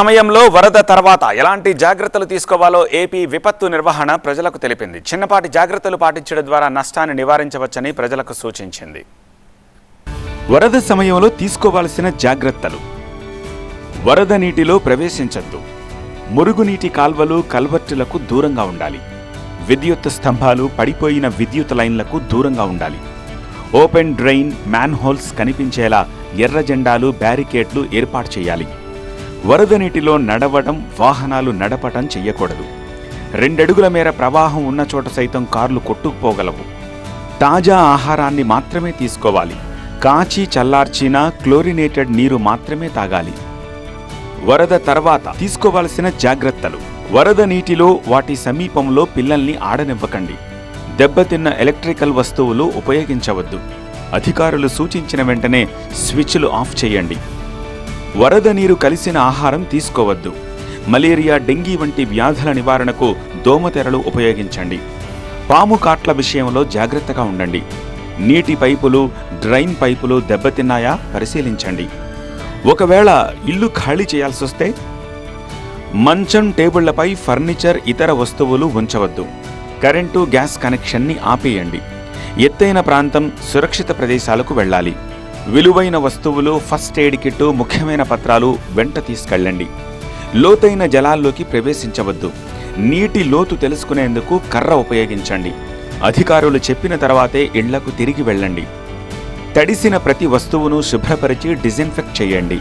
సమయంలో వరద తర్వాత ఎలాంటి జాగ్రత్తలు తీసుకోవాలో ఏపీ విపత్తు నిర్వహణ ప్రజలకు తెలిపింది. చిన్నపాటి జాగ్రత్తలు పాటించడం ద్వారా నష్టాన్ని నివారించవచ్చని ప్రజలకు సూచించింది. వరద సమయంలో తీసుకోవాల్సిన జాగ్రత్తలు: వరద నీటిలో ప్రవేశించొద్దు. మురుగునీటి కాల్వలు, కల్వర్టులకు దూరంగా ఉండాలి. విద్యుత్ స్తంభాలు, పడిపోయిన విద్యుత్ లైన్లకు దూరంగా ఉండాలి. ఓపెన్ డ్రైన్, మ్యాన్హోల్స్ కనిపించేలా ఎర్ర జెండాలు, బ్యారికేడ్లు ఏర్పాటు చేయాలి. వరద నీటిలో నడవడం, వాహనాలు నడపటం చెయ్యకూడదు. 2 అడుగుల మేర ప్రవాహం ఉన్న చోట సైతం కార్లు కొట్టుకుపోగలవు. తాజా ఆహారాన్ని మాత్రమే తీసుకోవాలి. కాచి చల్లార్చిన క్లోరినేటెడ్ నీరు మాత్రమే తాగాలి. వరద తర్వాత తీసుకోవాల్సిన జాగ్రత్తలు: వరద నీటిలో వాటి సమీపంలో పిల్లల్ని ఆడనివ్వకండి. దెబ్బతిన్న ఎలక్ట్రికల్ వస్తువులు ఉపయోగించవద్దు. అధికారులు సూచించిన వెంటనే స్విచ్లు ఆఫ్ చేయండి. వరద నీరు కలిసిన ఆహారం తీసుకోవద్దు. మలేరియా, డెంగీ వంటి వ్యాధుల నివారణకు దోమతెరలు ఉపయోగించండి. పాము కాట్ల విషయంలో జాగ్రత్తగా ఉండండి. నీటి పైపులు, డ్రైన్ పైపులు దెబ్బతిన్నాయా పరిశీలించండి. ఒకవేళ ఇల్లు ఖాళీ చేయాల్సొస్తే మంచం, టేబుళ్లపై ఫర్నిచర్, ఇతర వస్తువులు ఉంచవద్దు. కరెంటు, గ్యాస్ కనెక్షన్ని ఆపేయండి. ఎత్తైన ప్రాంతం, సురక్షిత ప్రదేశాలకు వెళ్ళాలి. విలువైన వస్తువులు, ఫస్ట్ ఎయిడ్ కిట్, ముఖ్యమైన పత్రాలు వెంట తీసుకెళ్ళండి. లోతైన జలాల్లోకి ప్రవేశించవద్దు. నీటి లోతు తెలుసుకునేందుకు కర్ర ఉపయోగించండి. అధికారులు చెప్పిన తర్వాతే ఇళ్లకు తిరిగి వెళ్ళండి. తడిసిన ప్రతి వస్తువును శుభ్రపరిచి డిజిన్ఫెక్ట్ చేయండి.